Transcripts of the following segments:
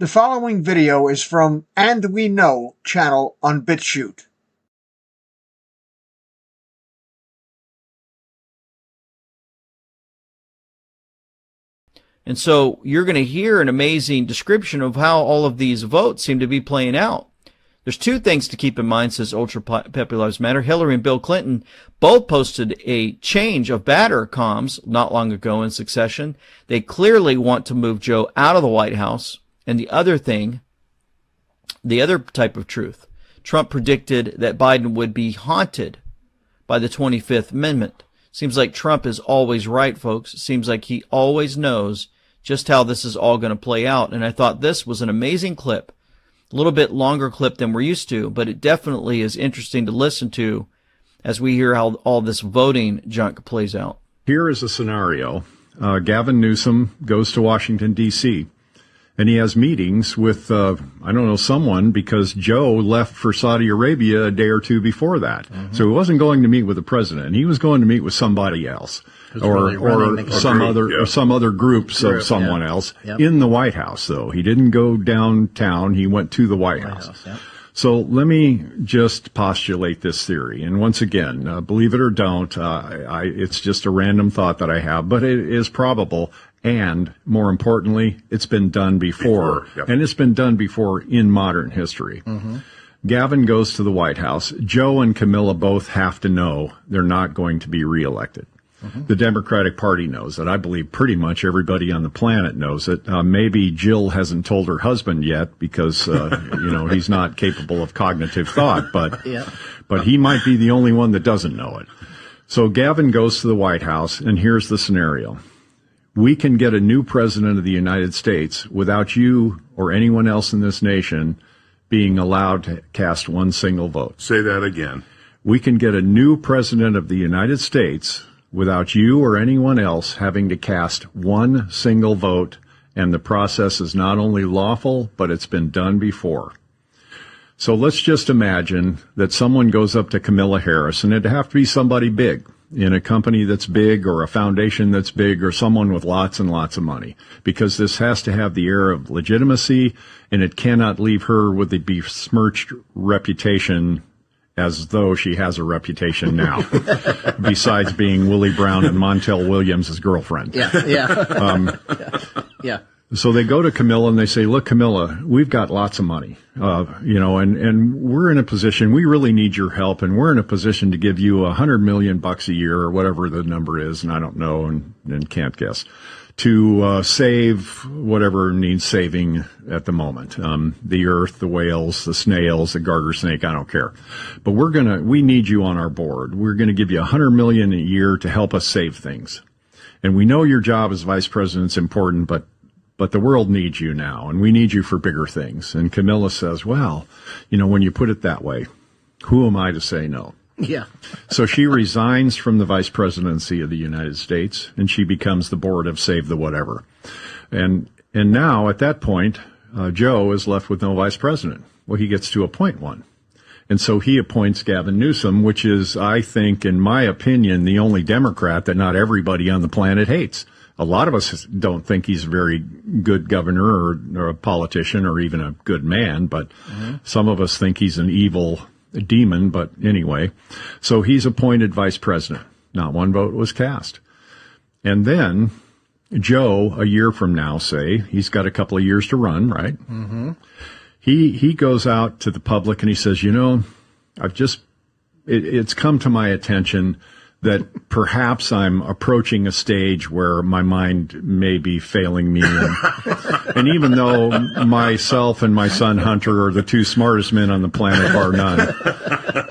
The following video is from And We Know channel on Bitchute. And so you're going to hear an amazing description of how all of these votes seem to be playing out. There's two things to keep in mind, says Ultra Peppy Lives Matter. Hillary and Bill Clinton both posted a change of batter comms not long ago in succession. They clearly want to move Joe out of the White House. And the other thing, the other type of truth, Trump predicted that Biden would be haunted by the 25th Amendment. Seems like Trump is always right, folks. Seems like he always knows just how this is all going to play out. And I thought this was an amazing clip, a little bit longer clip than we're used to, but it definitely is interesting to listen to as we hear how all this voting junk plays out. Here is a scenario. Gavin Newsom goes to Washington, D.C., and he has meetings with, someone, because Joe left for Saudi Arabia a day or two before that. Mm-hmm. So he wasn't going to meet with the president. He was going to meet with somebody else or some other groups of someone else in the White House, though. He didn't go downtown. He went to the White House. So let me just postulate this theory. And once again, believe it or don't, it's just a random thought that I have, but it is probable. And more importantly, it's been done before. And it's been done before in modern history. Mm-hmm. Gavin goes to the White House. Joe and Camilla both have to know they're not going to be reelected. Mm-hmm. The Democratic Party knows it. I believe pretty much everybody on the planet knows it. Maybe Jill hasn't told her husband yet because, he's not capable of cognitive thought, but he might be the only one that doesn't know it. So Gavin goes to the White House, and here's the scenario. We can get a new president of the United States without you or anyone else in this nation being allowed to cast one single vote. Say that again. We can get a new president of the United States without you or anyone else having to cast one single vote, and the process is not only lawful, but it's been done before. So let's just imagine that someone goes up to Kamala Harris, and it'd have to be somebody big in a company that's big or a foundation that's big or someone with lots and lots of money, because this has to have the air of legitimacy, and it cannot leave her with the besmirched reputation as though she has a reputation now, besides being Willie Brown and Montel Williams' girlfriend. So they go to Camilla and they say, look, Camilla, we've got lots of money, and we're in a position, we really need your help, and we're in a position to give you $100 million a year or whatever the number is, and I don't know and can't guess, to save whatever needs saving at the moment. The earth, the whales, the snails, the garter snake, I don't care. But we need you on our board. We're going to give you $100 million a year to help us save things. And we know your job as vice president's important, but the world needs you now, and we need you for bigger things. And Camilla says, well, when you put it that way, who am I to say no? Yeah. So she resigns from the vice presidency of the United States, and she becomes the board of Save the Whatever. And now, at that point, Joe is left with no vice president. Well, he gets to appoint one. And so he appoints Gavin Newsom, which is, I think, in my opinion, the only Democrat that not everybody on the planet hates. A lot of us don't think he's a very good governor or a politician or even a good man, but some of us think he's an evil demon. But anyway, so he's appointed vice president. Not one vote was cast. And then Joe, a year from now, say, he's got a couple of years to run, right? Mm-hmm. He goes out to the public and he says, it's come to my attention that perhaps I'm approaching a stage where my mind may be failing me. And even though myself and my son Hunter are the two smartest men on the planet, bar none,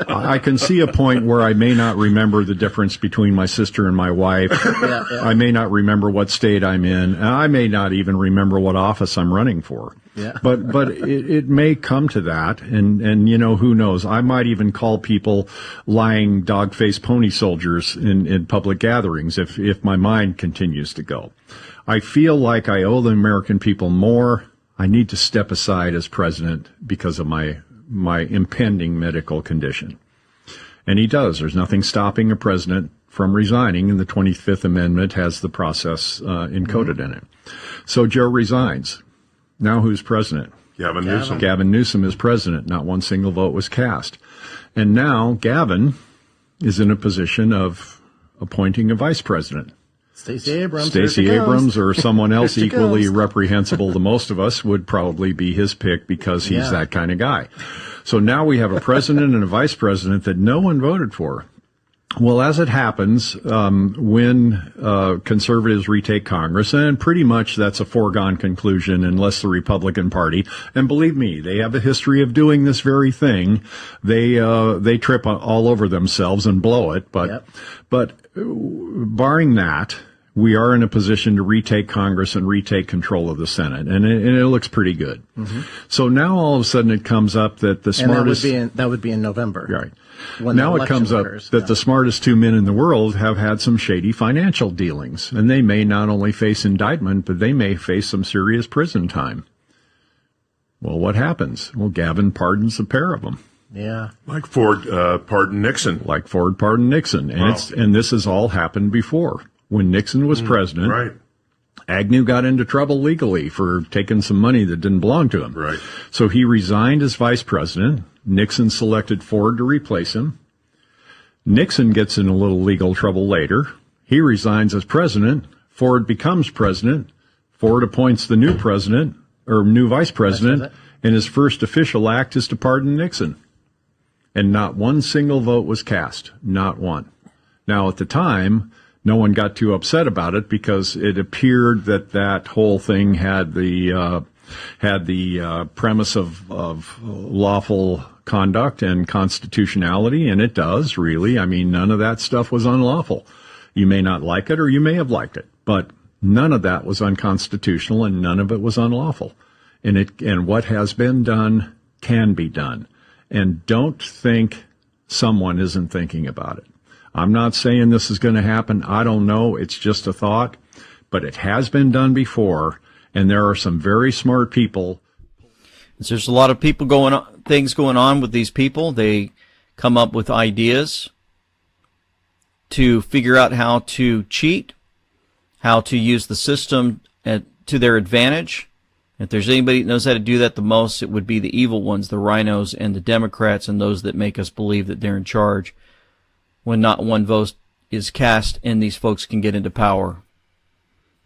I can see a point where I may not remember the difference between my sister and my wife. I may not remember what state I'm in. And I may not even remember what office I'm running for. Yeah. But it may come to that, and who knows? I might even call people lying dog-faced pony soldiers in public gatherings if my mind continues to go. I feel like I owe the American people more. I need to step aside as president because of my impending medical condition. And he does. There's nothing stopping a president from resigning, and the 25th Amendment has the process encoded in it. So Joe resigns. Now who's president? Gavin Newsom. Gavin Newsom is president. Not one single vote was cast. And now Gavin is in a position of appointing a vice president. Stacey Abrams. Stacey Abrams or someone else Here she equally goes. reprehensible to most of us would probably be his pick because he's that kind of guy. So now we have a president and a vice president that no one voted for. Well, as it happens, when conservatives retake Congress, and pretty much that's a foregone conclusion unless the Republican Party, and believe me, they have a history of doing this very thing, they trip all over themselves and blow it. But barring that, we are in a position to retake Congress and retake control of the Senate, and it looks pretty good. Mm-hmm. So now all of a sudden it comes up that the smartest... And that would be in November. Right. When now it comes up that the smartest two men in the world have had some shady financial dealings, and they may not only face indictment, but they may face some serious prison time. Well, what happens? Well, Gavin pardons a pair of them. Yeah. Like Ford pardoned Nixon. Like Ford pardoned Nixon. And, and this has all happened before. When Nixon was president, right. Agnew got into trouble legally for taking some money that didn't belong to him. Right. So he resigned as vice president. Nixon selected Ford to replace him. Nixon gets in a little legal trouble later. He resigns as president. Ford becomes president. Ford appoints the new president, or new vice president, and his first official act is to pardon Nixon. And not one single vote was cast. Not one. Now, at the time, no one got too upset about it because it appeared that that whole thing had the premise of lawful conduct and constitutionality, and it does, really. I mean, none of that stuff was unlawful. You may not like it or you may have liked it, but none of that was unconstitutional and none of it was unlawful. And what has been done can be done. And don't think someone isn't thinking about it. I'm not saying this is going to happen. I don't know. It's just a thought. But it has been done before, and there are some very smart people. There's a lot of things going on with these people. They come up with ideas to figure out how to cheat, how to use the system to their advantage. If there's anybody that knows how to do that the most, it would be the evil ones, the rhinos and the Democrats and those that make us believe that they're in charge when not one vote is cast and these folks can get into power.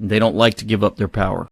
They don't like to give up their power.